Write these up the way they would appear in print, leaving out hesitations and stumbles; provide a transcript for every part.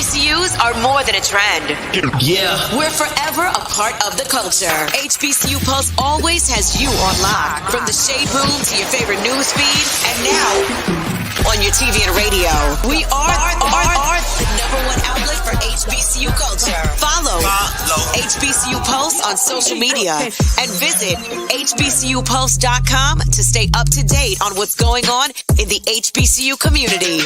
HBCUs are more than a trend. Yeah. We're forever a part of the culture. HBCU Pulse always has you on lock. From the shade room to your favorite news feed, and now on your TV and radio. We are the #1 outlet for HBCU culture. Follow HBCU Pulse on social media and visit hbcupulse.com to stay up to date on what's going on in the HBCU community.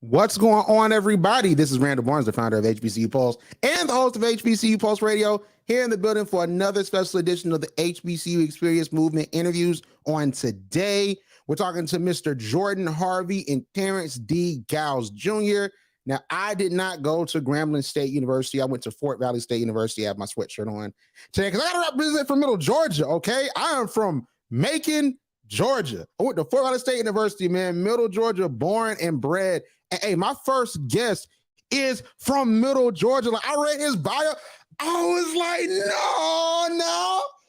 What's going on, everybody? This is Randall Barnes, the founder of HBCU Pulse and the host of HBCU Pulse Radio, here in the building for another special edition of the HBCU Experience Movement interviews. On today, we're talking to Mr. Jordan Harvey and Terrance D. Giles Jr. Now, I did not go to Grambling State University. I went to Fort Valley State University. I have my sweatshirt on today because I got to represent from Middle Georgia, okay? I am from Macon, Georgia. I went to Fort Valley State University, man. Middle Georgia, born and bred. And, hey, my first guest is from Middle Georgia. Like, I read his bio. I was like,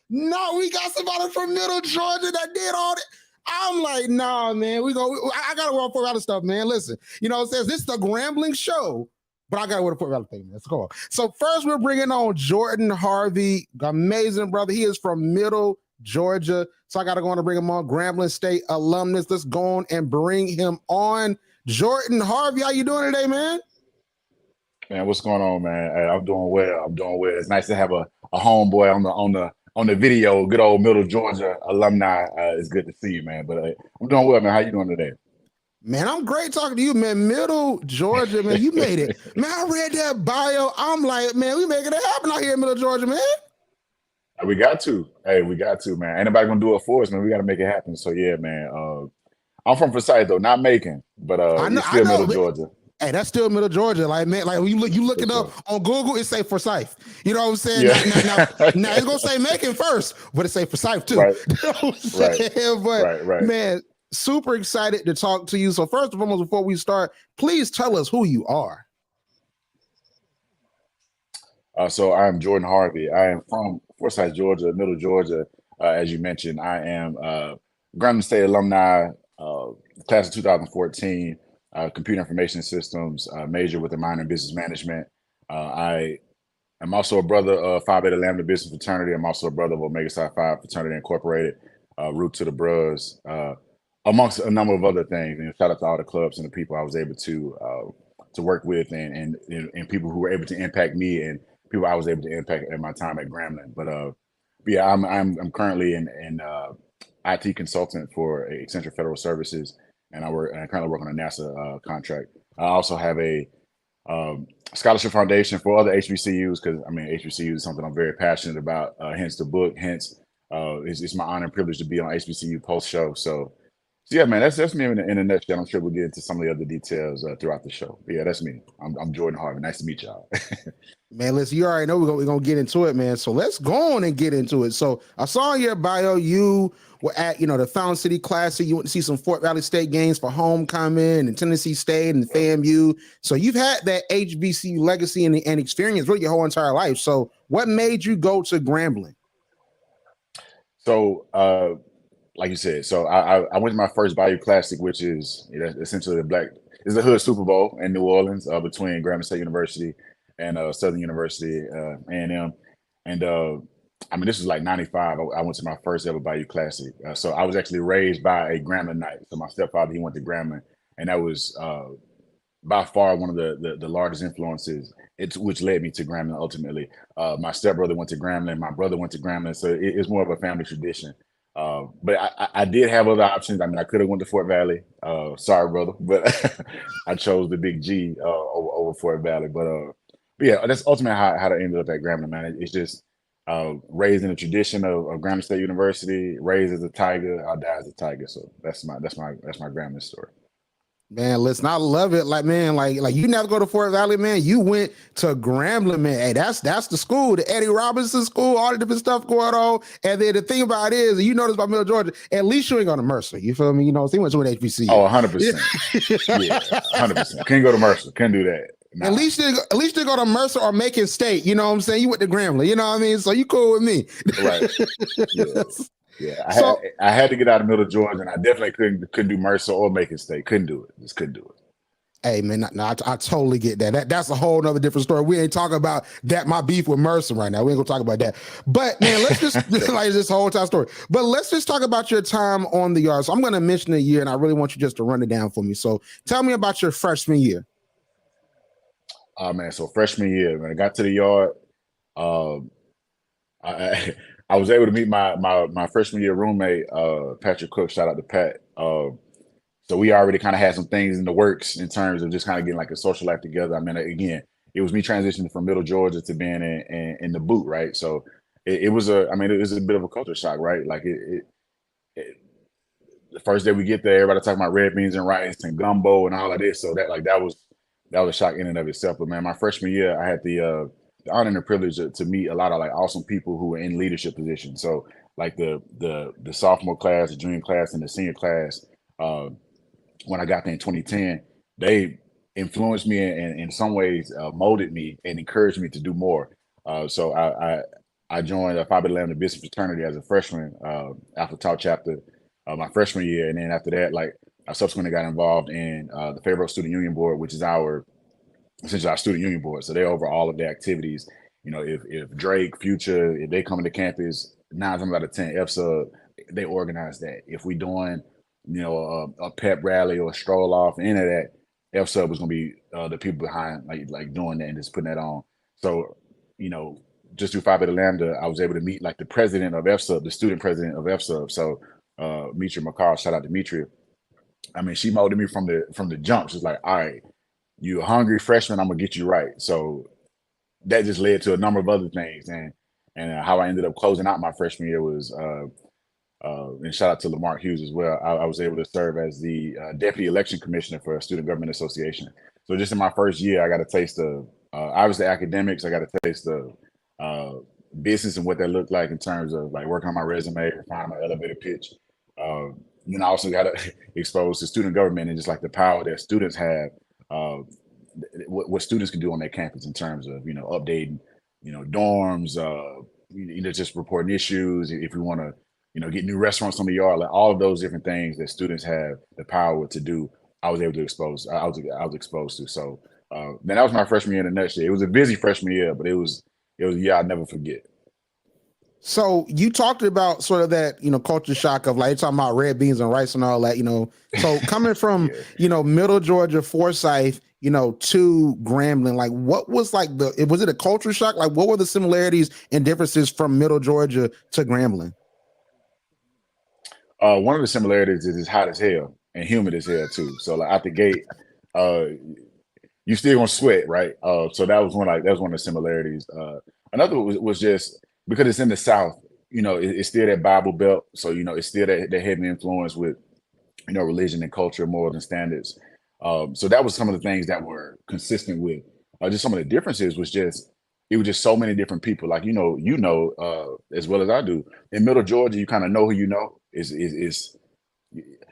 no, we got somebody from Middle Georgia that did all that. I'm like, nah, man, I got to wear Fort Valley stuff, man. Listen, it says this is the Grambling show, but I got to wear the Fort Valley thing, man. Let's go. So first, we're bringing on Jordan Harvey, amazing brother. He is from Middle Georgia. So I got to go on and bring him on. Grambling State alumnus. Let's go on and bring him on. Jordan Harvey, how you doing today, man? Man, what's going on, man? Hey, I'm doing well. It's nice to have a homeboy on the video. Good old Middle Georgia alumni. It's good to see you, man. But I'm doing well, man. How you doing today? Man, I'm great talking to you, man. Middle Georgia, man. You made it, man. I read that bio. I'm like, man, we making it happen out here in Middle Georgia, man. We got to. Hey, we got to, man. Ain't nobody gonna do it for us, man. We got to make it happen. So yeah, man. I'm from Forsyth though, not Macon, but it's still Middle Georgia. Hey, that's still Middle Georgia. Like, man, like when you look it up on Google, it say Forsyth. You know what I'm saying? Yeah. Now it's gonna say Macon first, but it say Forsyth too. Right. You know what I'm saying? But right. Man, super excited to talk to you. So first and foremost, before we start, please tell us who you are. So I'm Jordan Harvey. I am from Forsyth, Georgia, Middle Georgia. As you mentioned, I am Grambling State alumni. Class of 2014, computer information systems, major with a minor in business management. I am also a brother of Phi Beta Lambda Business Fraternity. I'm also a brother of Omega Psi Phi Fraternity Incorporated, root to the bros, amongst a number of other things. And shout out to all the clubs and the people I was able to work with and people who were able to impact me and people I was able to impact at my time at Grambling. But yeah, I'm currently in IT consultant for Accenture Federal Services, and I currently work on a NASA contract. I also have a scholarship foundation for other HBCUs because HBCUs is something I'm very passionate about. Hence the book. Hence, it's my honor and privilege to be on HBCU Pulse show. So yeah, man, that's me in a nutshell. I'm sure we'll get into some of the other details throughout the show. But yeah, that's me. I'm Jordan Harvey. Nice to meet y'all. Man, listen, you already know we're gonna get into it, man. So let's go on and get into it. So I saw in your bio you were at the Fountain City Classic. You went to see some Fort Valley State games for homecoming and Tennessee State and FAMU. So you've had that HBCU legacy and experience really your whole entire life. So what made you go to Grambling? So like you said, so I went to my first Bayou Classic, which is essentially it's the hood Super Bowl in New Orleans between Grambling State University and Southern University, A&M. And this was like 95. I went to my first ever Bayou Classic. So I was actually raised by a Grambling. So my stepfather, he went to Grambling, and that was by far one of the largest influences, which led me to Grambling ultimately. My stepbrother went to Grambling, my brother went to Grambling, so it's more of a family tradition. But I did have other options. I could have went to Fort Valley. Sorry, brother, but I chose the Big G over Fort Valley. But yeah, that's ultimately how I ended up at Grambling, man. It's just raised in the tradition of Grambling State University, raised as a Tiger, I'll die as a Tiger. So that's my Grambling story. Man, listen, I love it. Like, man, like you never go to Fort Valley, man. You went to Grambling, man. Hey, that's the school, the Eddie Robinson school, all the different stuff going on. And then the thing about it is, you notice about Middle Georgia, at least you ain't going to Mercer. You feel me? So he went to an HBCU. Oh, 100%. Yeah, 100%. Can't go to Mercer. Can't do that. Nah. At least they go to Mercer or Macon State. You know what I'm saying? You went to Grambling. You know what I mean? So you cool with me. Right. Yeah. I had to get out of Middle Georgia, and I definitely couldn't do Mercer or Macon State. Couldn't do it. Just couldn't do it. Hey man, no, I totally get that. That's a whole nother different story. We ain't talking about that. My beef with Mercer right now. We ain't gonna talk about that. But man, let's just like this whole time story. But let's just talk about your time on the yard. So I'm gonna mention a year, and I really want you just to run it down for me. So tell me about your freshman year. Oh man, so freshman year, when I got to the yard, um, I I was able to meet my freshman year roommate, Patrick Cook. Shout out to Pat. So we already kind of had some things in the works in terms of just kind of getting like a social life together. I mean, again, it was me transitioning from Middle Georgia to being in the boot, right? So it was I mean, it was a bit of a culture shock, right? Like it the first day we get there, everybody talking about red beans and rice and gumbo and all of this. So that was a shock in and of itself. But man, my freshman year, I had the honor and the privilege to meet a lot of like awesome people who were in leadership positions. So like the sophomore class, the junior class, and the senior class. When I got there in 2010, they influenced me and in some ways molded me and encouraged me to do more. So I joined Phi Beta Lambda Business Fraternity as a freshman, Alpha Tau chapter, my freshman year, and then after that, like I subsequently got involved in the Fayetteville Student Union Board, which is essentially our student union board. So they over all of the activities. You know, if Drake, Future, if they come into campus, 9 times out of 10, FSUB, they organize that. If we doing a pep rally or a stroll off, any of that, FSUB was going to be the people behind like doing that and just putting that on. So, just through Phi Beta Lambda, I was able to meet like the president of FSUB, the student president of FSUB. So, Mitra McCall, shout out to Mitra. I mean, she molded me from the jump. She's like, all right, you a hungry freshman, I'm gonna get you right. So that just led to a number of other things, and how I ended up closing out my freshman year was and shout out to Lamar Hughes as well. I was able to serve as the deputy election commissioner for a student government association. So just in my first year, I got a taste of obviously academics. I got a taste of business and what that looked like in terms of like working on my resume, refining my elevator pitch. I also got exposed to student government and just like the power that students have, what students can do on their campus in terms of updating, dorms, just reporting issues. If we want to get new restaurants on the yard, like all of those different things that students have the power to do. I was able to expose. I was exposed to. So then that was my freshman year in a nutshell. It was a busy freshman year, but it was a year I'll never forget. So you talked about sort of that, culture shock of like talking about red beans and rice and all that, So coming from, Middle Georgia, Forsyth, to Grambling, like what was like was it a culture shock? Like what were the similarities and differences from Middle Georgia to Grambling? One of the similarities is it's hot as hell and humid as hell too. So like out the gate, you still gonna sweat, right? So that was one of the similarities. Another was just because it's in the South, it's still that Bible Belt. So, it's still that heavy influence with, religion and culture, morals and standards. So that was some of the things that were consistent with just some of the differences it was just so many different people. Like, as well as I do in Middle Georgia, you kind of know who you know is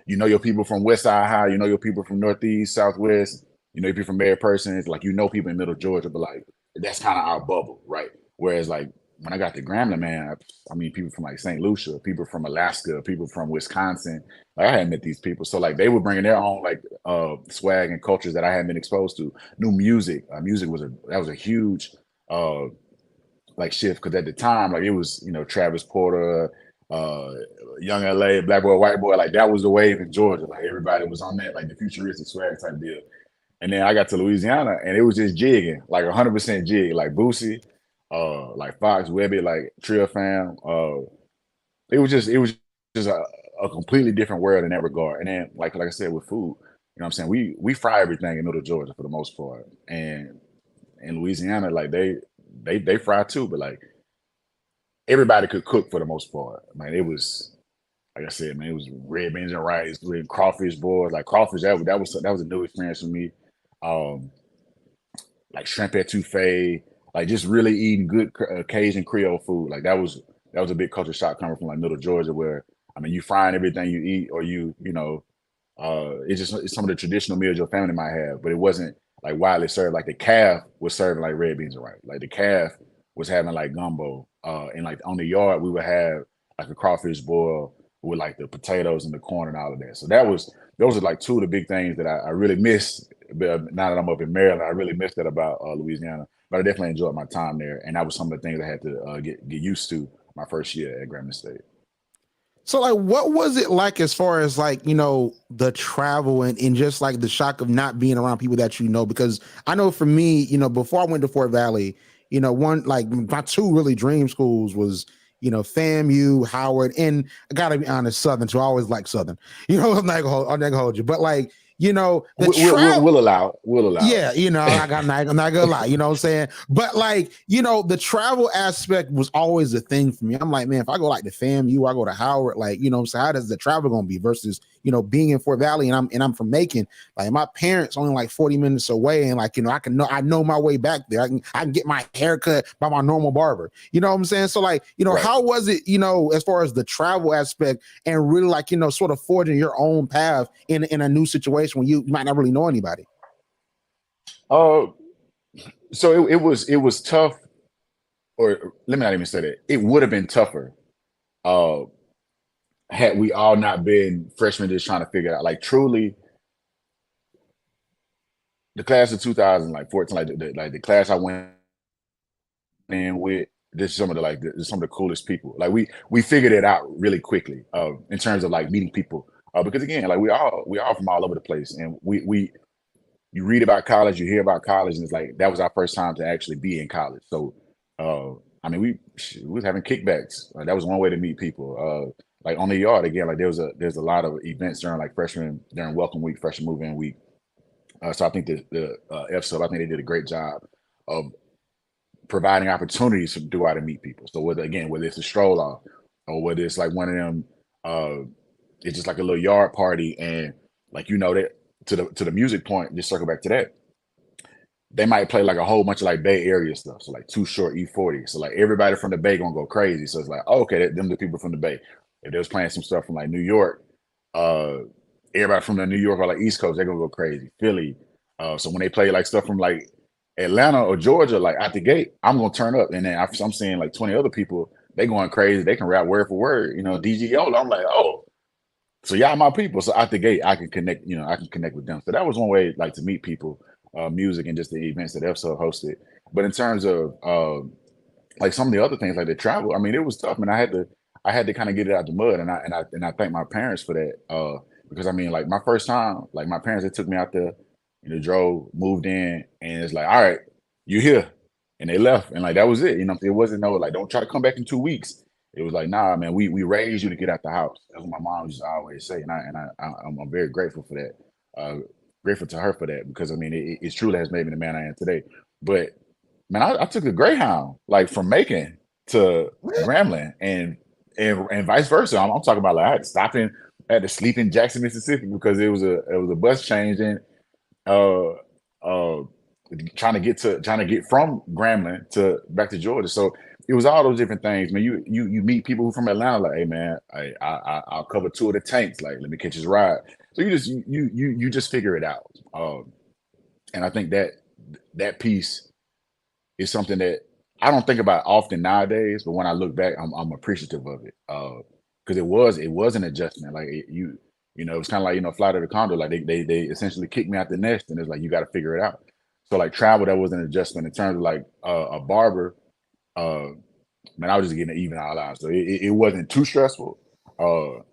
your people from West Side High, your people from Northeast, Southwest, your people from Mary Person. It's like, people in Middle Georgia, but like, that's kind of our bubble, right? Whereas like, when I got to Grambling, man, I mean, people from like St. Lucia, people from Alaska, people from Wisconsin, like I hadn't met these people. So like they were bringing their own like swag and cultures that I hadn't been exposed to. New music, music was a huge like shift, because at the time, like it was, Travis Porter, Young LA, Black Boy, White Boy, like that was the wave in Georgia. Like everybody was on that, like the futuristic swag type deal. And then I got to Louisiana and it was just jigging, like 100% jig, like Boosie, like Fox, Webby, like Trill Fam. It was just a completely different world in that regard. And then like I said, with food, what I'm saying? We fry everything in Middle Georgia for the most part. And in Louisiana, like they fry too, but like everybody could cook for the most part. Man, it was, like I said, man, it was red beans and rice, with crawfish boils. Like crawfish, that was a new experience for me. Like shrimp etouffee, like just really eating good Cajun Creole food. Like that was a big culture shock coming from like Middle Georgia, where I mean you frying everything you eat, or it's some of the traditional meals your family might have, but it wasn't like widely served. Like the calf was serving like red beans and rice. Like the calf was having like gumbo, and like on the yard we would have like a crawfish boil with like the potatoes and the corn and all of that. So those are like two of the big things that I really missed But now that I'm up in Maryland, I really missed that about Louisiana. But I definitely enjoyed my time there, and that was some of the things I had to get used to my first year at Grambling State. So like, what was it like as far as like, the travel and just like the shock of not being around people that because I know for me, before I went to Fort Valley, one like my two really dream schools was, FAMU, Howard, and I gotta be honest, Southern. So I always like Southern. I'm not gonna hold you, but like, the travel. We'll allow it. Yeah, I'm not gonna lie, you know what I'm saying? But like, the travel aspect was always a thing for me. I'm like, man, if I go like to FAMU, I go to Howard, like, so how does the travel gonna be versus, being in Fort Valley and I'm from Macon, like my parents only like 40 minutes away, and like, I know my way back there. I can get my hair cut by my normal barber. You know what I'm saying? So like, right. How was it, as far as the travel aspect and really like, sort of forging your own path in a new situation when you might not really know anybody? So it was tough, or let me not even say that. It would have been tougher had we all not been freshmen just trying to figure it out. Like truly, the class of 2014, like the class I went in with, this is some of the coolest people. Like we figured it out really quickly in terms of like meeting people. Because again, like we all from all over the place, and you read about college, you hear about college, and it's like that was our first time to actually be in college. So, I mean, we was having kickbacks. That was one way to meet people. Like on the yard again, like there's a lot of events during like during welcome week, freshman move-in week. So I think the FSUP, I think they did a great job of providing opportunities to go out and meet people. So whether it's a stroll off or whether it's like one of them, it's just like a little yard party, and like that. To the music point, just circle back to that. They might play like a whole bunch of like Bay Area stuff, so like Too Short, E40. So like everybody from the Bay gonna go crazy. So it's like, okay, them the people from the Bay. If they was playing some stuff from like New York, everybody from the New York or like East Coast, they're gonna go crazy. Philly. So when they play like stuff from like Atlanta or Georgia, like out the gate, I'm gonna turn up, and then I'm seeing like 20 other people, they going crazy. They can rap word for word. DGO. I'm like, oh. So y'all my people. So out the gate, I can connect, I can connect with them. So that was one way like to meet people, music and just the events that FSO hosted. But in terms of like some of the other things like the travel, I mean, it was tough. I had to kind of get it out the mud, and I thank my parents for that. Because I mean, like my first time, like my parents, they took me out there, drove, moved in, and it's like, all right, you're here. And they left. And like that was it. It wasn't no like, don't try to come back in 2 weeks. It was like, nah, man, we raised you to get out the house. That's what my mom used to always say, and I'm very grateful for that. Grateful to her for that, because I mean, it truly has made me the man I am today. But man, I took the Greyhound like from Macon to Grambling and vice versa. I'm talking about like I had to sleep in Jackson, Mississippi, because it was a bus change, and trying to get from Grambling back to Georgia. So it was all those different things, man. You meet people who from Atlanta, like, hey man, I'll cover 2 of the tanks. Like, let me catch his ride. So you just figure it out. And I think that piece is something that I don't think about often nowadays, but when I look back, I'm appreciative of it. Because it was an adjustment. Like it's kind of like, flight of the condor. Like they essentially kicked me out the nest, and it's like you got to figure it out. So like travel, that was an adjustment. In terms of like a barber, man, I was just getting it even all out. So it wasn't too stressful.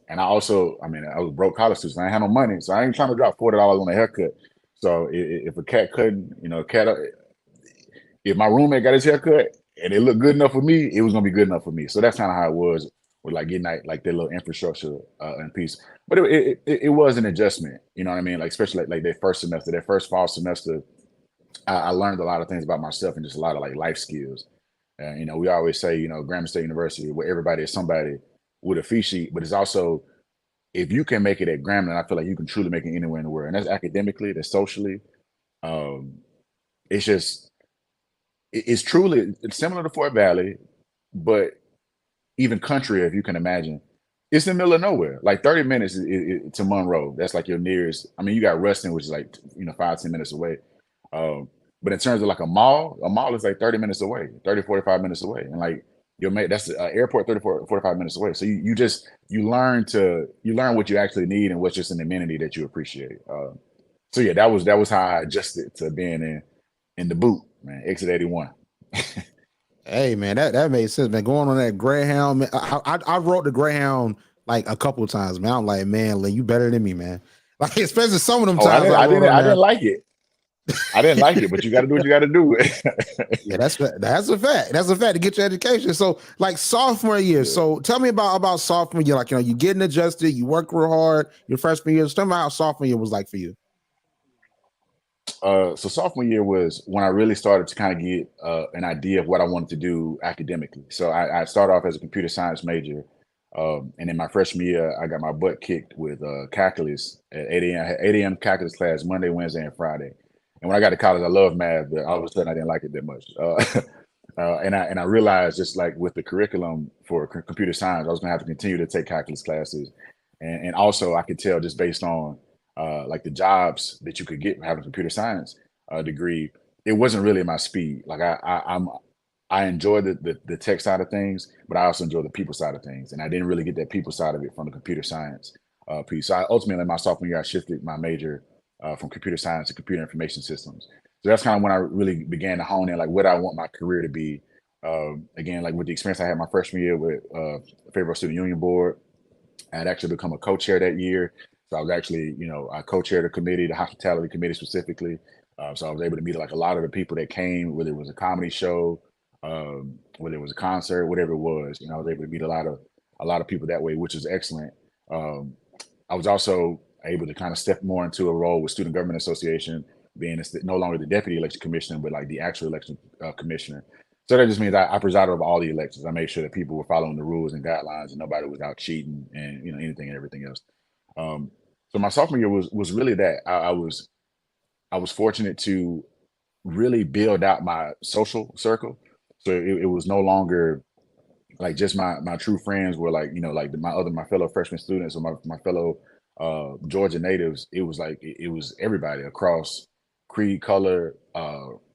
And I was a broke college student, so I ain't had no money. So I ain't trying to drop $40 on a haircut. So if a cat couldn't, if my roommate got his haircut and it looked good enough for me, it was gonna be good enough for me. So that's kind of how it was with like getting like their little infrastructure and piece. But it was an adjustment, you know what I mean? Like especially like their first semester, their first fall semester, I learned a lot of things about myself and just a lot of like life skills. And we always say, Grambling State University, where everybody is somebody with a fee sheet, but it's also, if you can make it at Grambling, I feel like you can truly make it anywhere in the world. And that's academically, that's socially. It's truly, it's similar to Fort Valley, but even country, if you can imagine. It's in the middle of nowhere. Like 30 minutes to Monroe. That's like your nearest. I mean, you got Ruston, which is like 5-10 minutes away. But in terms of like a mall is like 30 minutes away, 30, 45 minutes away. And like that's airport 34, 45 minutes away. So you learn what you actually need and what's just an amenity that you appreciate. So yeah, that was how I adjusted to being in the boot, man. Exit 81. Hey man, that made sense, man. Going on that Greyhound, man, I wrote the Greyhound like a couple of times, man. I'm like, man, Lynn, you better than me, man. Like, especially some of them Oh, times I wrote on I there. didn't like it. I didn't like it, but you got to do what you got to do. Yeah, that's a fact. That's a fact to get your education. So, like sophomore year. Yeah. So, tell me about sophomore year. Like, you getting adjusted. You work real hard. Your freshman year. Tell me how sophomore year was like for you. So sophomore year was when I really started to kind of get an idea of what I wanted to do academically. So I started off as a computer science major, and in my freshman year, I got my butt kicked with calculus at 8 a.m. I had 8 a.m. calculus class Monday, Wednesday, and Friday. And when I got to college, I loved math, but all of a sudden I didn't like it that much. And I realized just like with the curriculum for computer science, I was going to have to continue to take calculus classes, and also I could tell just based on like the jobs that you could get from having a computer science degree, it wasn't really my speed. Like I enjoy the tech side of things, but I also enjoy the people side of things, and I didn't really get that people side of it from the computer science piece. So ultimately, in my sophomore year, I shifted my major from computer science to computer information systems. So that's kind of when I really began to hone in, like what I want my career to be. Again, like with the experience I had my freshman year with Fayetteville Student Union Board, I had actually become a co-chair that year. So I was actually, I co-chaired a committee, the hospitality committee specifically. So I was able to meet like a lot of the people that came, whether it was a comedy show, whether it was a concert, whatever it was. I was able to meet a lot of people that way, which is excellent. Um, I was also able to kind of step more into a role with Student Government Association, being no longer the deputy election commissioner, but like the actual election commissioner. So that just means I presided over all the elections. I made sure that people were following the rules and guidelines, and nobody was out cheating and anything and everything else. So my sophomore year was really that. I was fortunate to really build out my social circle. So it was no longer like just my true friends were like like my fellow freshman students or my fellow Georgia natives. It was like it was everybody across creed, color,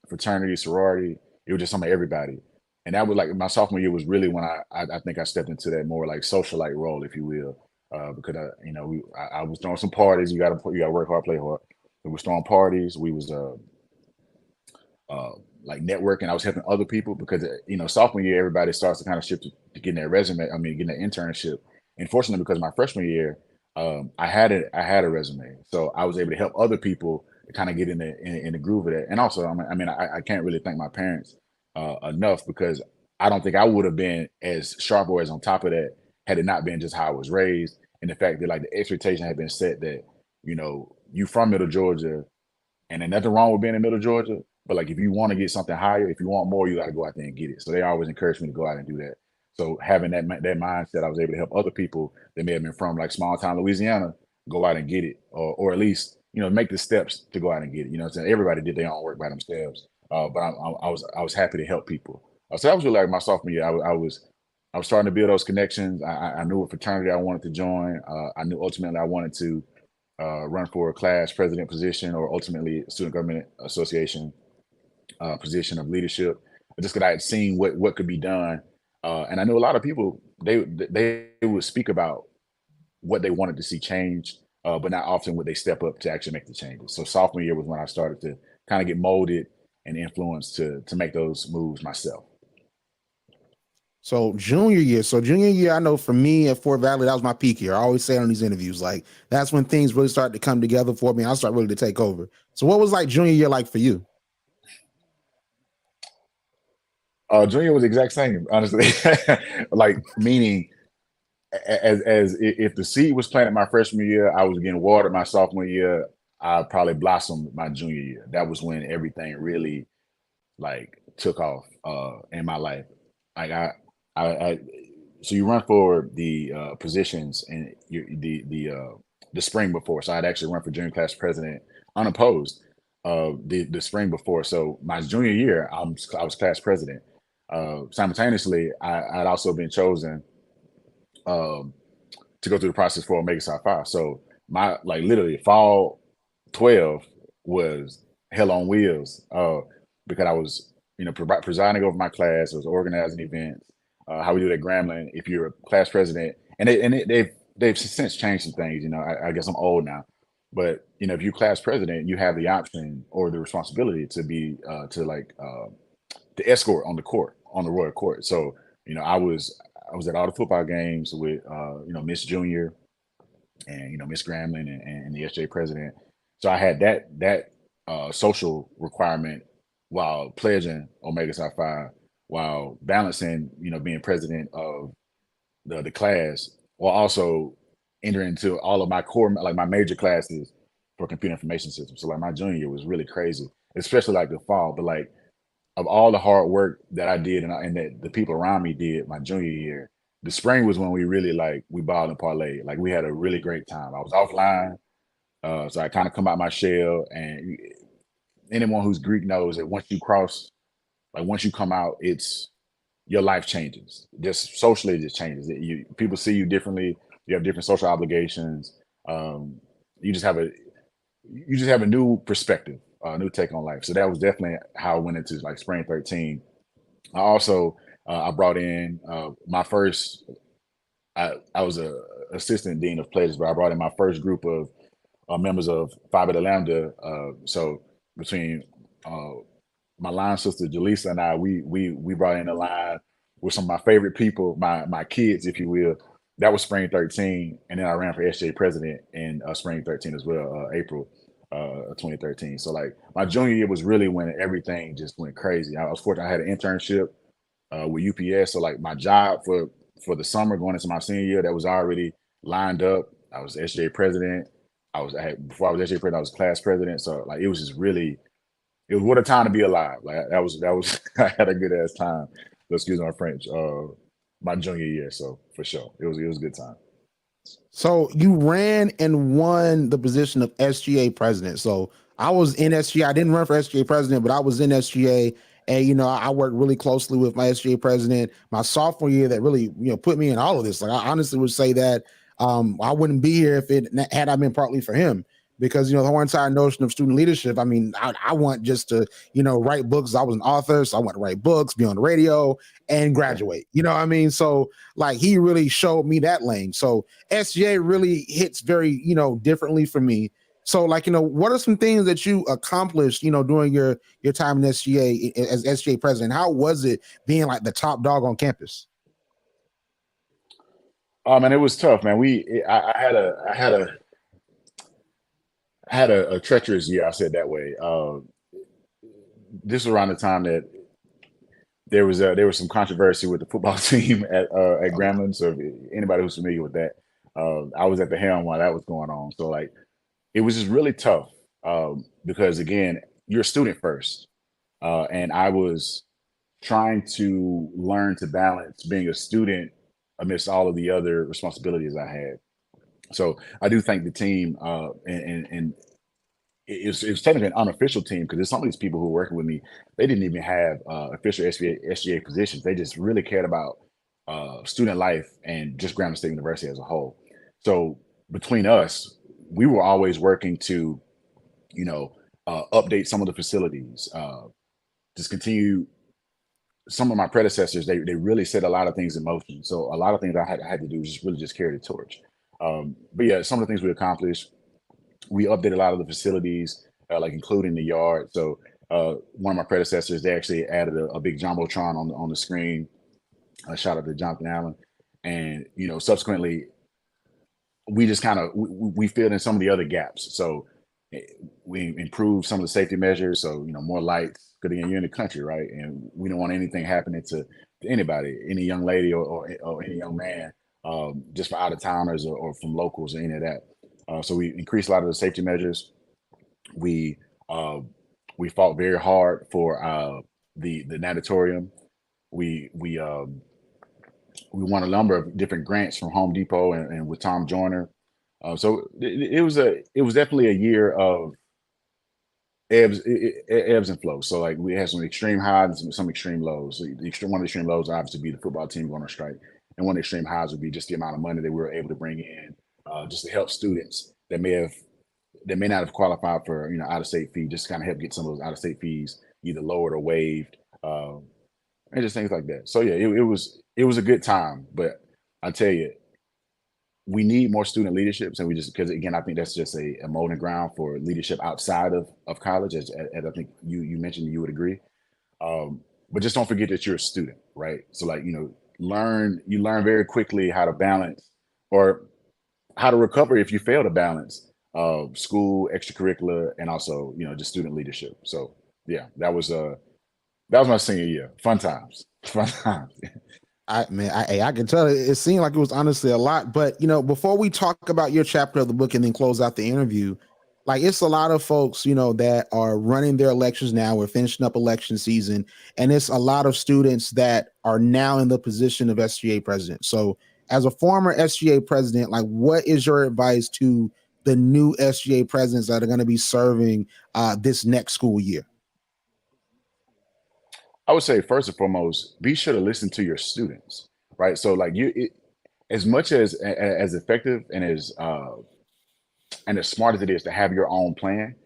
fraternity, sorority. It was just some of everybody. And that was like my sophomore year was really when I think I stepped into that more like socialite role, if you will, because I was throwing some parties. You got to work hard, play hard. We was throwing parties. We was like networking. I was helping other people because sophomore year everybody starts to kind of shift to getting their resume. I mean, getting an internship. And fortunately, because my freshman year, I had a resume, so I was able to help other people to kind of get in the groove of that. And also, I can't really thank my parents enough, because I don't think I would have been as sharp or as on top of that had it not been just how I was raised, and the fact that like the expectation had been set that you from Middle Georgia, and there's nothing wrong with being in Middle Georgia, but like if you want to get something higher, if you want more, you got to go out there and get it. So they always encouraged me to go out and do that. So having that mindset, I was able to help other people that may have been from like small town Louisiana go out and get it, or at least make the steps to go out and get it. What I'm saying? Everybody did their own work by themselves, but I was happy to help people. So that was really like my sophomore year. I was starting to build those connections. I knew what fraternity I wanted to join. I knew ultimately I wanted to run for a class president position, or ultimately Student Government Association position of leadership, just because I had seen what could be done. And I knew a lot of people, they would speak about what they wanted to see change, but not often would they step up to actually make the changes. So sophomore year was when I started to kind of get molded and influenced to make those moves myself. So junior year, I know for me at Fort Valley, that was my peak year. I always say on these interviews, like that's when things really started to come together for me. I started really to take over. So what was like junior year like for you? Junior was the exact same, honestly. Like meaning, as if the seed was planted my freshman year, I was getting watered my sophomore year. I probably blossomed my junior year. That was when everything really like took off in my life. Like I so you run for the positions and the spring before. So I'd actually run for junior class president unopposed the spring before. So my junior year, I was class president. Simultaneously, I'd also been chosen to go through the process for Omega Psi Phi. So my like literally fall 12 was hell on wheels because I was presiding over my class. I was organizing events. How we do that Grambling. If you're a class president, and they've since changed some things. I guess I'm old now, But if you're class president, you have the option or the responsibility to be to escort on the court, on the royal court. So I was at all the football games with Miss Junior and Miss Grambling and the SJ president. So I had that social requirement while pledging Omega Psi Phi, while balancing being president of the class, while also entering into all of my core, like my major classes for computer information systems. So like my junior year was really crazy, especially like the fall. But like of all the hard work that I did and that the people around me did my junior year, the spring was when we really we balled and parlayed. Like we had a really great time. I was offline, so I kind of come out my shell. And anyone who's Greek knows that once you come out, your life changes. Just socially, it just changes. People see you differently. You have different social obligations. You just have a new perspective, a new take on life. So that was definitely how I went into like spring 13. I also I brought in my first. I was a assistant dean of pledges, but I brought in my first group of members of Phi Beta Lambda. So between my line sister Jaleesa and I, we brought in a line with some of my favorite people, my kids, if you will. That was spring 13, and then I ran for SJ president in spring 13 as well, April 2013. So like my junior year was really when everything just went crazy. I was fortunate; I had an internship with UPS, so like my job for the summer going into my senior year, that was already lined up. I was SJ president. Before I was SJ president, I was class president. So like it was just really. It was what a time to be alive. Like that was I had a good ass time. Excuse my French. My junior year, so for sure, it was a good time. So you ran and won the position of SGA president. So I was in SGA. I didn't run for SGA president, but I was in SGA, and I worked really closely with my SGA president my sophomore year. That really put me in all of this. Like I honestly would say that I wouldn't be here if it had I been partly for him. Because the whole entire notion of student leadership, I mean, I want just to write books. I was an author, so I want to write books, be on the radio, and graduate. You know what I mean? So like he really showed me that lane. So SGA really hits very differently for me. So like what are some things that you accomplished during your time in SGA as SGA president? How was it being like the top dog on campus? And it was tough, man. I had a treacherous year. I said that way. This was around the time that there was some controversy with the football team at Grambling. So if anybody who's familiar with that, I was at the helm while that was going on. So like it was just really tough because again, you're a student first, and I was trying to learn to balance being a student amidst all of the other responsibilities I had. So I do thank the team, and it was technically an unofficial team because there's some of these people who were working with me. They didn't even have official SGA positions. They just really cared about student life and just Grambling State University as a whole. So between us, we were always working to, update some of the facilities, just continue. Some of my predecessors, they really set a lot of things in motion. So a lot of things I had to do was just really just carry the torch. But yeah, some of the things we accomplished, we updated a lot of the facilities, like including the yard. So one of my predecessors, they actually added a big jumbotron on the screen. Shout out to Jonathan Allen, and subsequently, we just kind of we filled in some of the other gaps. So we improved some of the safety measures. So more lights, because again, you're in the country, right? And we don't want anything happening to anybody, any young lady or any young man, just for out of towners or from locals or any of that. So we increased a lot of the safety measures. We fought very hard for the natatorium. We won a number of different grants from Home Depot and with Tom Joyner. So it was definitely a year of ebbs and flows. So like we had some extreme highs and some extreme lows. One of the extreme lows would obviously be the football team going on strike, and one of the extreme highs would be just the amount of money that we were able to bring in, just to help students that may not have qualified for out of state fee, just to kind of help get some of those out of state fees either lowered or waived, and just things like that. So yeah, it was a good time, but I tell you, we need more student leaderships, and we just because again, I think that's just a molding ground for leadership outside of college, as I think you mentioned you would agree. But just don't forget that you're a student, right? So like you learn very quickly how to balance or how to recover if you fail to balance school, extracurricular, and also just student leadership. So yeah, that was my senior year. Fun times, fun times. I can tell it seemed like it was honestly a lot. But before we talk about your chapter of the book and then close out the interview, like it's a lot of folks that are running their elections now. We're finishing up election season, and it's a lot of students that are now in the position of SGA president. So as a former SGA president, like what is your advice to the new SGA presidents that are going to be serving this next school year? I would say first and foremost, be sure to listen to your students, right? So like as much as effective and as smart as it is to have your own plan,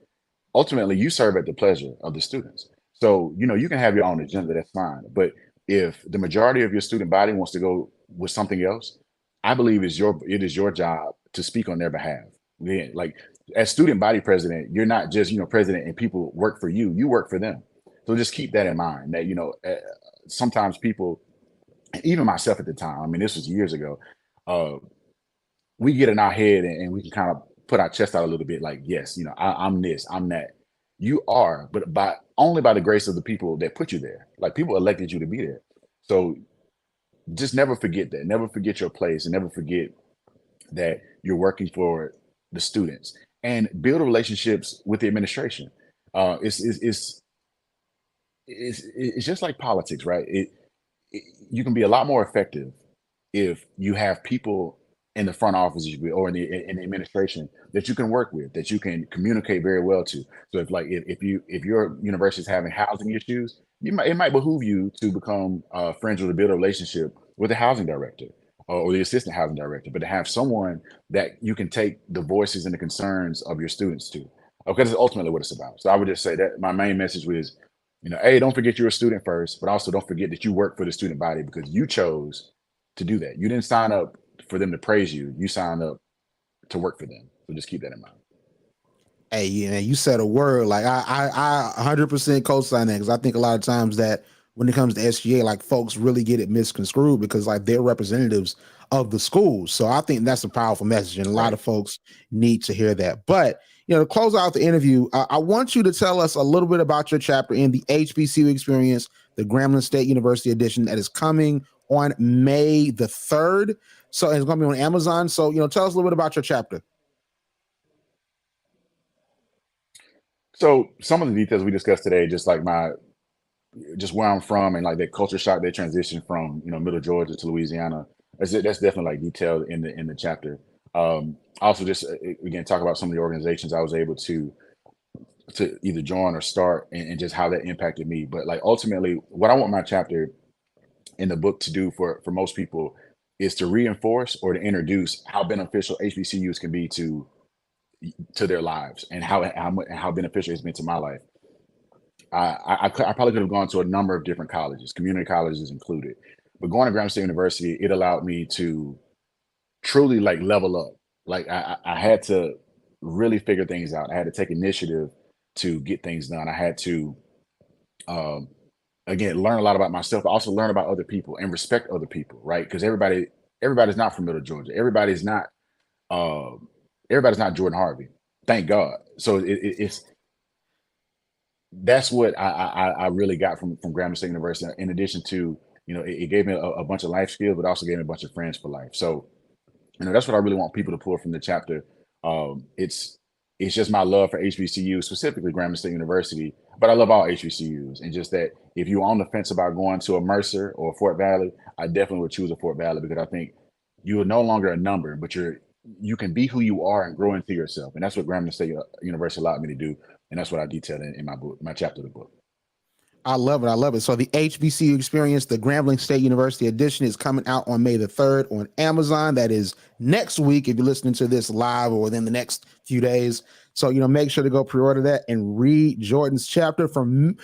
ultimately you serve at the pleasure of the students. So you can have your own agenda, that's fine. But if the majority of your student body wants to go with something else, I believe it is your job to speak on their behalf. Again, like as student body president, you're not just president and people work for you. You work for them. So just keep that in mind that, sometimes people, even myself at the time, I mean, this was years ago, we get in our head and we can kind of put our chest out a little bit like, yes, I'm this, I'm that. You are, but only by the grace of the people that put you there. Like people elected you to be there. So just never forget that. Never forget your place and never forget that you're working for the students and build relationships with the administration. It's just like politics, right? You can be a lot more effective if you have people in the front office or in the administration that you can work with, that you can communicate very well to. So if your university is having housing issues, it might behoove you to become friends with, to build a relationship with the housing director or the assistant housing director, but to have someone that you can take the voices and the concerns of your students to. Okay, that's ultimately what it's about. So I would just say that my main message was, hey, don't forget you're a student first, but also don't forget that you work for the student body because you chose to do that. You didn't sign up for them to praise you. You signed up to work for them. So just keep that in mind. Hey, you said a word like I 100% co-sign that because I think a lot of times that when it comes to SGA, like folks really get it misconstrued because like they're representatives of the schools. So I think that's a powerful message, and a lot of folks need to hear that. But to close out the interview, I want you to tell us a little bit about your chapter in the HBCU Experience, the Grambling State University edition that is coming on May the 3rd. So it's going to be on Amazon. So tell us a little bit about your chapter. So some of the details we discussed today, just where I'm from and like that culture shock, that transition from Middle Georgia to Louisiana, that's definitely like detailed in the chapter. Also, just again talk about some of the organizations I was able to either join or start, and just how that impacted me. But like ultimately, what I want my chapter in the book to do for most people is to reinforce or to introduce how beneficial HBCUs can be to their lives and how beneficial it's been to my life. I probably could have gone to a number of different colleges, community colleges included, but going to Grambling State University, it allowed me to truly like level up. Like I had to really figure things out. I had to take initiative to get things done. I had to, again, learn a lot about myself, but also learn about other people and respect other people, right? Because everybody's not from Middle Georgia. Everybody's not Jordan Harvey. Thank God. So that's what I really got from Grambling State University. In addition to, it gave me a bunch of life skills, but also gave me a bunch of friends for life. So, that's what I really want people to pull from the chapter. It's just my love for HBCU, specifically Grambling State University, but I love all HBCUs. And just that if you're on the fence about going to a Mercer or a Fort Valley, I definitely would choose a Fort Valley because I think you are no longer a number, but you can be who you are and grow into yourself. And that's what Grambling State University allowed me to do. And that's what I detailed in my book, my chapter of the book. I love it. I love it. So the HBCU Experience, the Grambling State University edition, is coming out on May the 3rd on Amazon. That is next week if you're listening to this live or within the next few days. So, make sure to go pre-order that and read Jordan's chapter from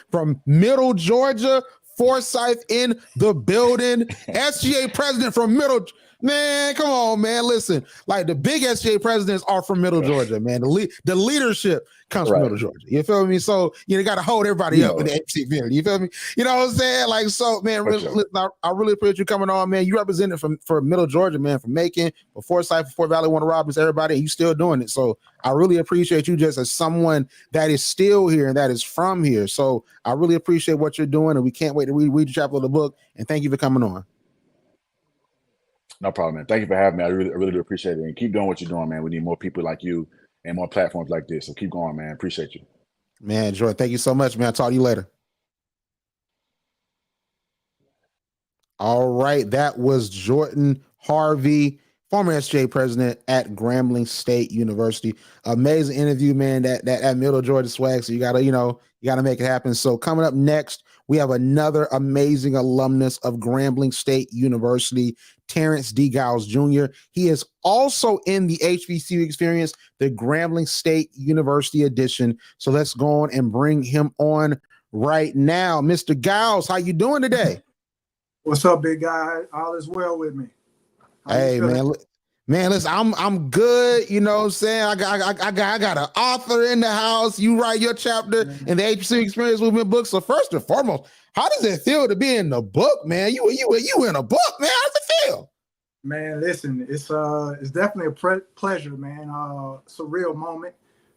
Middle Georgia, Forsyth in the building. SGA president from Middle. Man, come on, man. Listen, like the big SGA presidents are from Middle Georgia, man. The leadership comes from Middle Georgia. You feel me? So you got to hold everybody up in the HBCU community. You feel me? You know what I'm saying? Like, so, man, listen, I really appreciate you coming on, man. You represented for Middle Georgia, man, from Macon, for Forsyth, for Fort Valley, Warner Robins, everybody, and you still doing it. So I really appreciate you just as someone that is still here and that is from here. So I really appreciate what you're doing, and we can't wait to read the chapter of the book. And thank you for coming on. No problem, man. Thank you for having me. I really do appreciate it. And keep doing what you're doing, man. We need more people like you and more platforms like this. So keep going, man. Appreciate you. Man, Jordan, thank you so much, man. I'll talk to you later. All right. That was Jordan Harvey, former SJ president at Grambling State University. Amazing interview, man. That Middle Georgia swag. So you gotta make it happen. So coming up next, we have another amazing alumnus of Grambling State University, Terrance D. Giles Jr. He is also in the HBCU Experience, the Grambling State University edition. So let's go on and bring him on right now. Mr. Giles, how you doing today? What's up, big guy? All is well with me. Hey, man, listen, I'm good. You know what I'm saying? I got an author in the house. You write your chapter in the HBCU Experience Movement book. So first and foremost, how does it feel to be in the book, man? You in a book, man? How does it feel? Man, listen, it's definitely a pleasure, man. Surreal moment.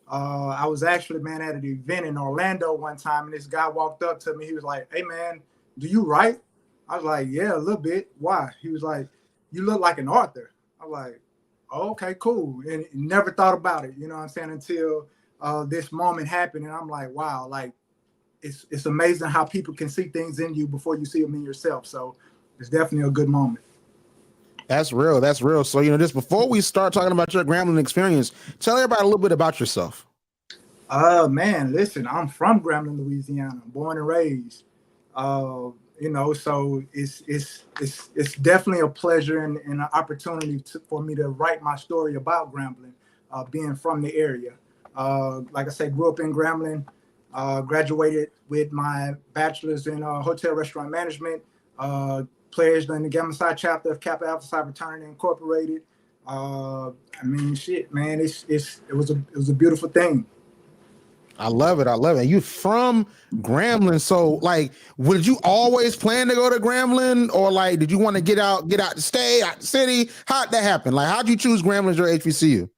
I was actually, man, at an event in Orlando one time, and this guy walked up to me. He was like, "Hey, man, do you write?" I was like, "Yeah, a little bit." "Why?" He was like, "You look like an author." I was like, oh, "Okay, cool." And never thought about it, you know what I'm saying, until this moment happened. And I'm like, wow, like it's amazing how people can see things in you before you see them in yourself. So it's definitely a good moment. That's real. That's real. So, just before we start talking about your Grambling experience, tell everybody a little bit about yourself. Man, listen, I'm from Grambling, Louisiana, born and raised. So it's definitely a pleasure and an opportunity for me to write my story about Grambling, being from the area. Like I said, grew up in Grambling, graduated with my bachelor's in hotel restaurant management, pledged in the Gamma Psi chapter of Kappa Alpha Psi Fraternity Incorporated. Shit, man, it was a beautiful thing. I love it. And you from Grambling. So like, would you always plan to go to Grambling, or like, did you want to get out the state, out the city? How'd that happen? Like, how'd you choose Grambling as your HBCU?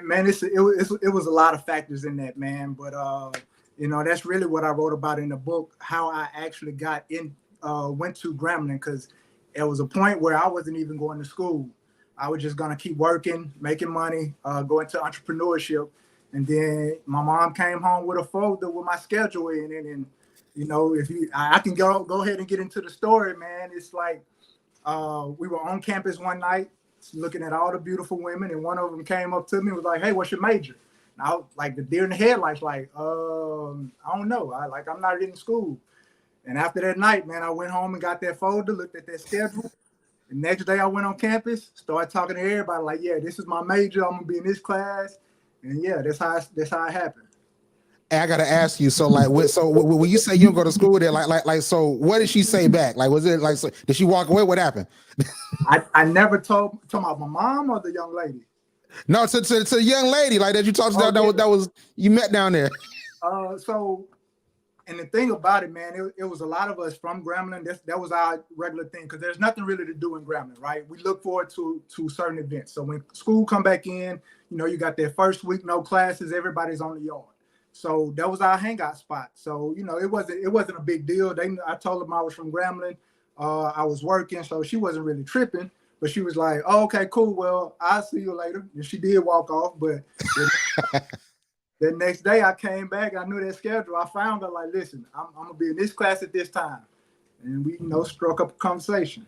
Man, it was a lot of factors in that, man. But, that's really what I wrote about in the book, how I actually went to Grambling, because there was a point where I wasn't even going to school. I was just going to keep working, making money, go into entrepreneurship. And then my mom came home with a folder with my schedule in it. And, I can go ahead and get into the story, man. It's like we were on campus one night looking at all the beautiful women, and one of them came up to me and was like, "Hey, what's your major?" And I was like, the deer in the headlights, like, I don't know. I'm not in school. And after that night, man, I went home and got that folder, looked at that schedule. The next day I went on campus, started talking to everybody like, yeah, this is my major. I'm going to be in this class. And yeah, that's how it happened. I gotta ask you. So when you say you don't go to school there, so what did she say back? Like, was it like, so, did she walk away? What happened? I never told about my mom or the young lady. No, to the young lady like that you talked to. That was you met down there. And the thing about it, man, it was a lot of us from Grambling. That was our regular thing, because there's nothing really to do in Grambling, right? We look forward to certain events. So when school come back in, you got their first week, no classes, everybody's on the yard. So that was our hangout spot. So, it wasn't a big deal. I told them I was from Grambling. I was working, so she wasn't really tripping. But she was like, "Oh, okay, cool. Well, I'll see you later." And she did walk off, but the next day I came back, I knew that schedule. I found her like, "Listen, I'm gonna be in this class at this time," and we, struck up a conversation.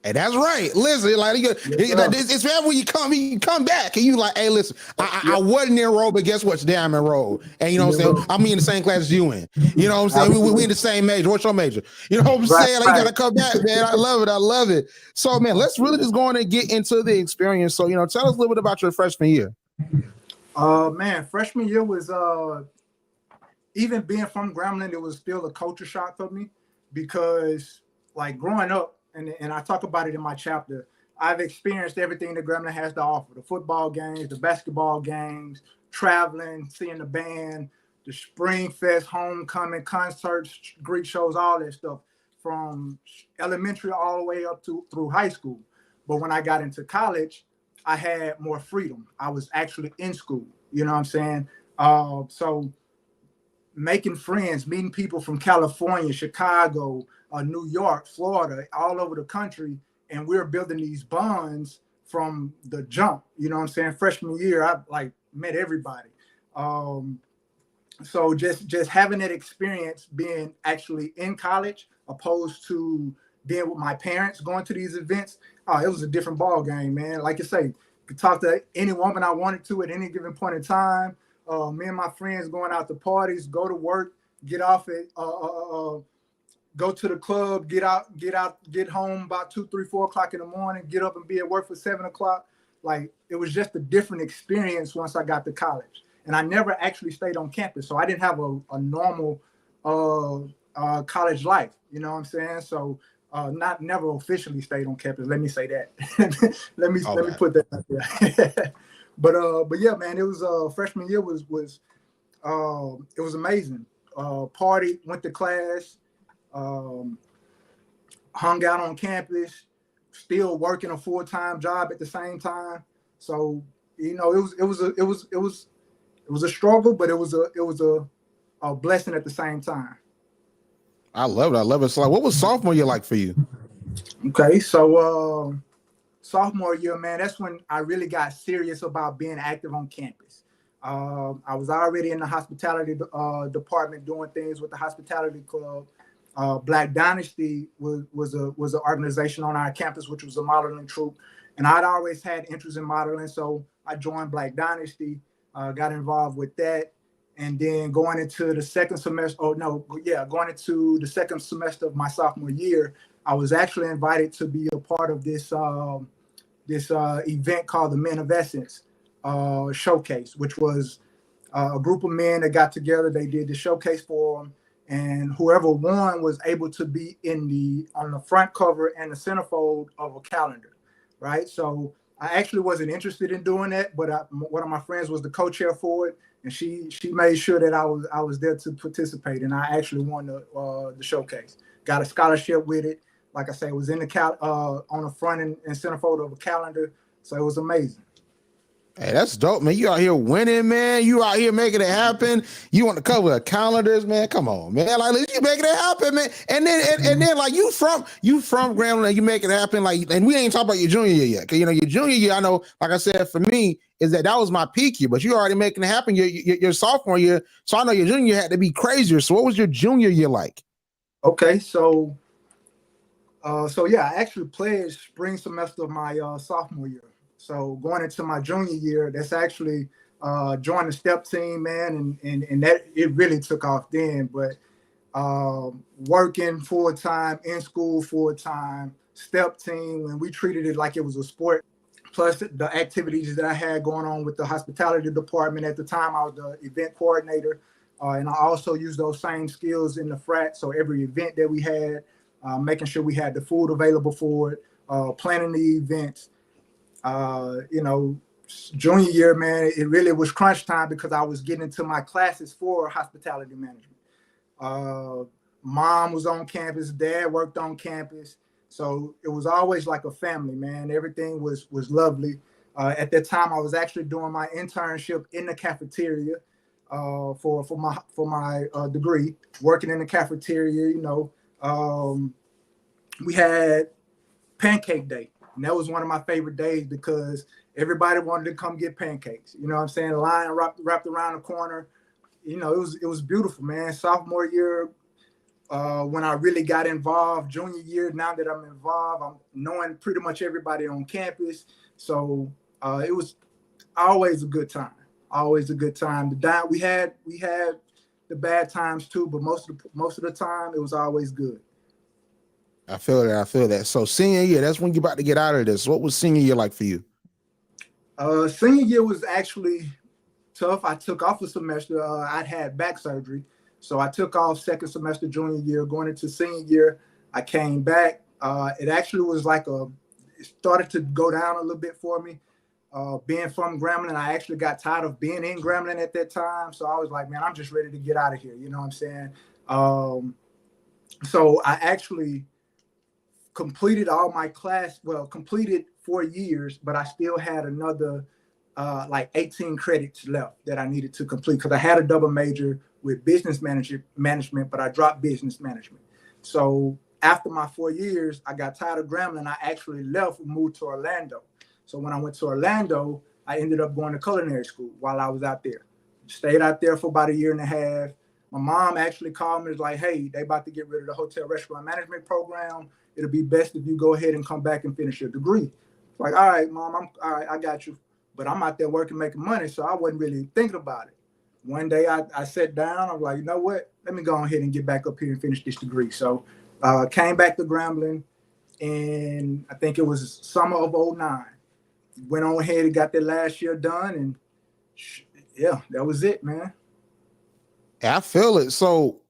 Hey, that's right. Listen, like it's bad when you come back and you like, "Hey, listen, I wasn't enrolled, but guess what? Today I'm enrolled." And you know what I'm saying? I'm in the same class as you in. You know what I'm saying? We in the same major. What's your major? You know what I'm saying? Like, you gotta come back, man. I love it. So, man, let's really just go on and get into the experience. So, tell us a little bit about your freshman year. Man, freshman year was even being from Grambling, it was still a culture shock for me because like growing up, and I talk about it in my chapter, I've experienced everything that Grambling has to offer: the football games, the basketball games, traveling, seeing the band, the Spring Fest, homecoming, concerts, Greek shows, all that stuff from elementary all the way up to through high school. But when I got into college, I had more freedom. I was actually in school. You know what I'm saying? So making friends, meeting people from California, Chicago, New York, Florida, all over the country, and we're building these bonds from the jump. You know what I'm saying? Freshman year, I like met everybody. So just having that experience being actually in college opposed to being with my parents going to these events, it was a different ball game, man. Like I say, could talk to any woman I wanted to at any given point in time. Me and my friends going out to parties, go to work, get off at, go to the club, get home about 2, 3, 4 o'clock in the morning, get up and be at work for 7 o'clock. Like it was just a different experience once I got to college. And I never actually stayed on campus. So I didn't have a normal college life, you know what I'm saying? So never officially stayed on campus. Let me say that. let me put that out there. But yeah, man, it was freshman year was it was amazing. Party, went to class, hung out on campus, still working a full-time job at the same time. So you know, it was a struggle, but it was a blessing at the same time. I love it. I love it. So, like, what was sophomore year like for you? Okay, so sophomore year, man, that's when I really got serious about being active on campus. I was already in the hospitality department doing things with the hospitality club. Black Dynasty was an organization on our campus, which was a modeling troupe, and I'd always had interest in modeling, so I joined Black Dynasty. Got involved with that, and then going into the second semester, going into the second semester of my sophomore year, I was actually invited to be a part of this event called the Men of Essence Showcase, which was a group of men that got together. They did the showcase for them, and whoever won was able to be on the front cover and the centerfold of a calendar, right? So I actually wasn't interested in doing that, but one of my friends was the co-chair for it, and she made sure that I was there to participate, and I actually won the showcase. Got a scholarship with it. Like I say, it was in the on the front and centerfold of a calendar, so it was amazing. Hey, that's dope, man. You out here winning, man. You out here making it happen. You on the cover of calendars, man. Come on, man. Like you making it happen, man. And then like you from Grambling, and you make it happen. Like, and we ain't talking about your junior year yet. Cause you know your junior year, I know, like I said, for me, is that was my peak year. But you already making it happen your sophomore year. So I know your junior year had to be crazier. So what was your junior year like? Okay, so yeah, I actually pledged spring semester of my sophomore year. So going into my junior year, that's actually joined the step team, man, and that it really took off then. But working full time, in school full time, step team, and we treated it like it was a sport. Plus the activities that I had going on with the hospitality department at the time, I was the event coordinator, and I also used those same skills in the frat. So every event that we had, making sure we had the food available for it, planning the events. Junior year, man, it really was crunch time because I was getting into my classes for hospitality management. Mom was on campus, dad worked on campus. So it was always like a family, man. Everything was lovely. At that time, I was actually doing my internship in the cafeteria for my degree, working in the cafeteria. We had pancake day. And that was one of my favorite days because everybody wanted to come get pancakes. You know what I'm saying? The line wrapped around the corner. You know, it was beautiful, man. Sophomore year, when I really got involved. Junior year, now that I'm involved, I'm knowing pretty much everybody on campus. So it was always a good time. Always a good time. We had the bad times too, but most of the time it was always good. I feel that. So senior year, that's when you're about to get out of this. What was senior year like for you? Senior year was actually tough. I took off a semester. I'd had back surgery. So I took off second semester junior year, going into senior year. I came back. It actually was like it started to go down a little bit for me. Being from Grambling, I actually got tired of being in Grambling at that time. So I was like, man, I'm just ready to get out of here. You know what I'm saying? So I actually completed all my completed 4 years, but I still had another like 18 credits left that I needed to complete because I had a double major with business management, but I dropped business management. So after my 4 years, I got tired of Grambling. I actually left and moved to Orlando. So when I went to Orlando, I ended up going to culinary school while I was out there. Stayed out there for about 1.5 years. My mom actually called me and was like, hey, they about to get rid of the hotel restaurant management program. It'll be best if you go ahead and come back and finish your degree. Like, all right, mom, all right, I got you. But I'm out there working, making money, so I wasn't really thinking about it. One day I sat down, I was like, you know what? Let me go ahead and get back up here and finish this degree. So came back to Grambling, and I think it was summer of 2009. Went on ahead and got that last year done, and yeah, that was it, man. I feel it. So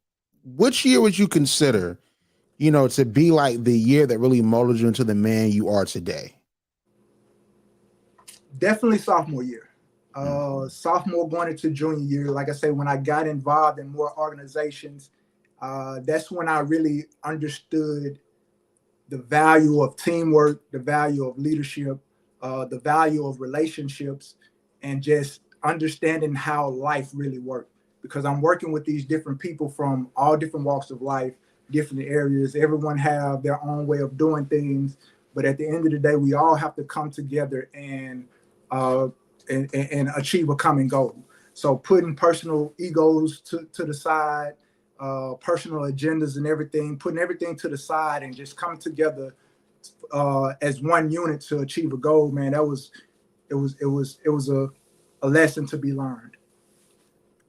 which year would you consider, to be like the year that really molded you into the man you are today? Definitely sophomore year. Sophomore going into junior year, like I say, when I got involved in more organizations, that's when I really understood the value of teamwork, the value of leadership, the value of relationships, and just understanding how life really works. Because I'm working with these different people from all different walks of life, different areas. Everyone have their own way of doing things, but at the end of the day, we all have to come together and achieve a common goal. So putting personal egos to the side, personal agendas and everything, putting everything to the side and just come together as one unit to achieve a goal, man. It was a lesson to be learned.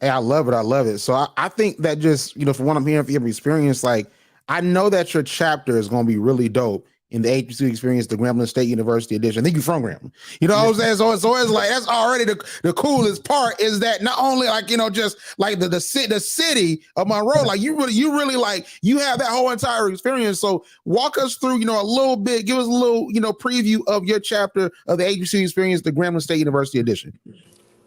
Hey, I love it. I love it. So I think that just, from what I'm hearing from your experience, like, I know that your chapter is going to be really dope in the HBCU Experience, the Grambling State University edition. I think you're from Grambling. You know what I'm saying? So it's like, that's already the coolest part, is that not only like, just like the city of Monroe, like you really like, you have that whole entire experience. So walk us through, a little bit, give us a little, preview of your chapter of the HBCU Experience, the Grambling State University edition.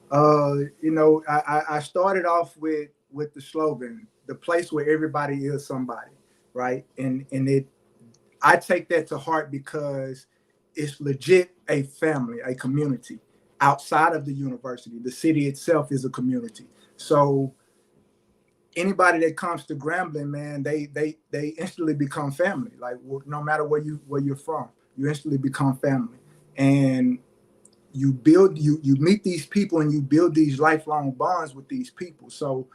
I started off with the slogan, the place where everybody is somebody, right? And I take that to heart because it's legit a family, a community outside of the university. The city itself is a community. So anybody that comes to Grambling, man, they instantly become family. Like, no matter where you're from, you instantly become family. And you meet these people and you build these lifelong bonds with these people. So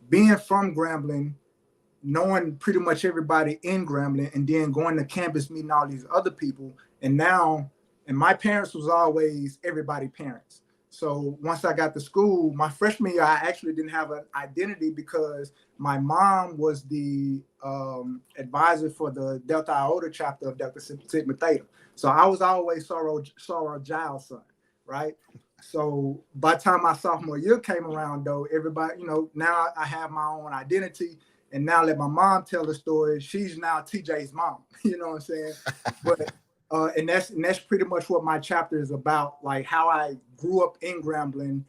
being from Grambling, knowing pretty much everybody in Grambling, and then going to campus, meeting all these other people. And my parents was always everybody's parents. So once I got to school, my freshman year, I actually didn't have an identity because my mom was the advisor for the Delta Iota chapter of Delta Sigma Theta. So I was always Sorrow Giles' son, right? So by the time my sophomore year came around, though, everybody, now I have my own identity. And now let my mom tell the story. She's now TJ's mom. You know what I'm saying? But and that's pretty much what my chapter is about. Like how I grew up in Grambling,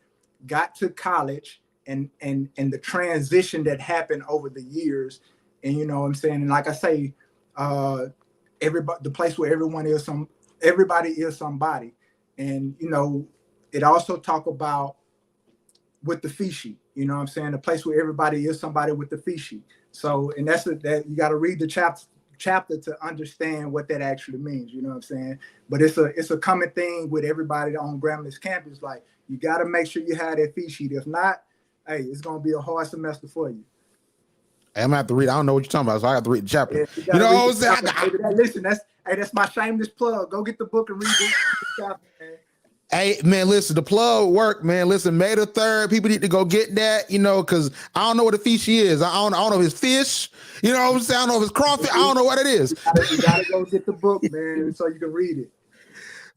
got to college, and the transition that happened over the years. And you know what I'm saying? And like I say, everybody, the place where everybody is somebody. And it also talk about with the fee sheet. You know what I'm saying? The place where everybody is somebody with the fee sheet. So, and that you got to read the chapter to understand what that actually means. You know what I'm saying? But it's a common thing with everybody on Grambling's campus. Like, you got to make sure you have that fee sheet. If not, hey, it's going to be a hard semester for you. I'm gonna have to read. I don't know what you're talking about, so I have to read the chapter. Yeah, you know what I'm saying? Listen, that's my shameless plug. Go get the book and read the chapter, man. Hey, man, listen, the plug work, man. Listen, May the 3rd, people need to go get that, because I don't know what a fishy is. I don't know if it's fish, you know what I'm saying? I don't know if it's crawfish. I don't know what it is. You gotta go get the book, man, so you can read it.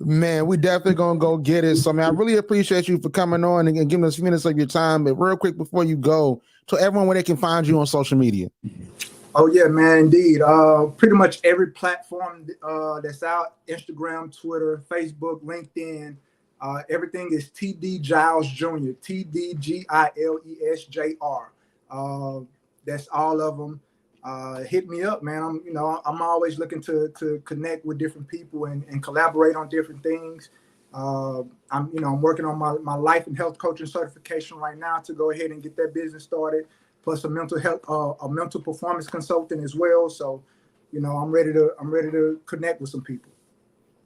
Man, we definitely gonna go get it. So, man, I really appreciate you for coming on and giving us a few minutes of your time. But real quick before you go, to everyone where they can find you on social media. Oh yeah, man, indeed. Pretty much every platform that's out: Instagram, Twitter, Facebook, LinkedIn. Everything is TD Giles Jr. TDGILESJR. That's all of them. Hit me up, man. I'm always looking to connect with different people and collaborate on different things. I'm working on my life and health coaching certification right now to go ahead and get that business started. Plus a mental health, a mental performance consultant as well. So, I'm ready to connect with some people.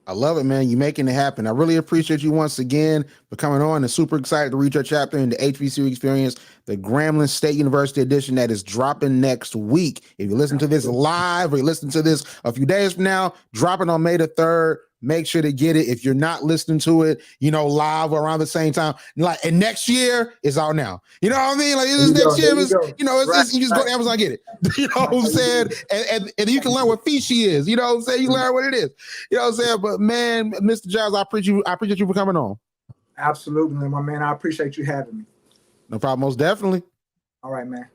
I love it, man. You're making it happen. I really appreciate you once again for coming on, and super excited to read your chapter in the HBCU Experience, the Grambling State University edition that is dropping next week. If you listen to this live or you listen to this a few days from now, dropping on May the 3rd. Make sure to get it. If you're not listening to it, live or around the same time, and next year is out now. You know what I mean? Like this next year is, you just go to Amazon and get it. You know what I'm saying? And you can learn what Fishi is. You know what I'm saying? You learn what it is. You know what I'm saying? But man, Mr. Giles, I appreciate you for coming on. Absolutely, my man. I appreciate you having me. No problem, most definitely. All right, man.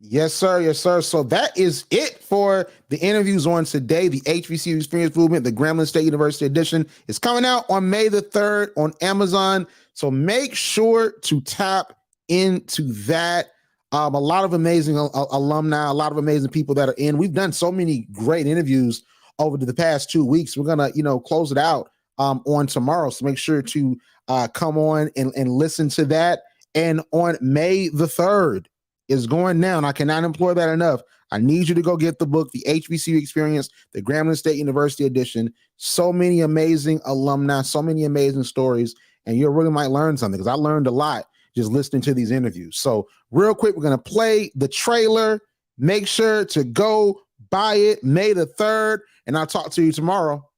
Yes, sir. Yes, sir. So that is it for the interviews on today. The HBCU Experience Movement, the Grambling State University edition, is coming out on May the 3rd on Amazon. So make sure to tap into that. A lot of amazing alumni, a lot of amazing people that are in. We've done so many great interviews over the past 2 weeks. We're going to, close it out on tomorrow. So make sure to come on and listen to that. And on May the 3rd, is going down. I cannot implore that enough. I need you to go get the book, The HBCU Experience, the Grambling State University edition. So many amazing alumni, so many amazing stories, and you really might learn something because I learned a lot just listening to these interviews. So real quick, we're going to play the trailer. Make sure to go buy it May the 3rd, and I'll talk to you tomorrow.